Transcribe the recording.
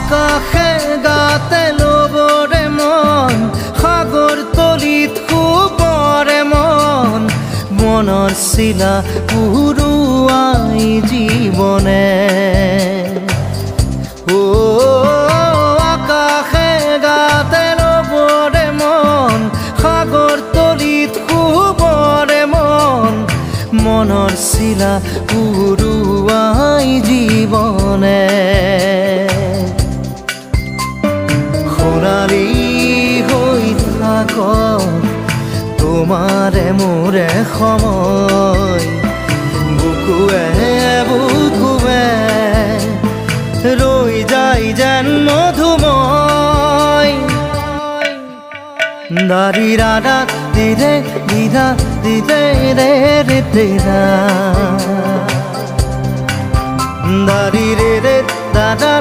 আকাশে গাতে লবৰে মন সাগৰ তলিত শুবৰে মন মনৰ চিলা উৰুৱাই জীৱনে ও আকাশে গাতে লবৰে মন সাগৰ তলিত শুবৰে মন মনৰ চিলা উৰুৱাই জীৱনে সোণালী হৈ থাক তোমাৰে মোৰে সময় বুকুৱে বুকুৱে ৰৈ যায় যেন মধুময় দাৰি ৰাধা দিৰে দিৰা দিৰে ৰে ৰে তেৰা দাৰি ৰে ৰে দাদা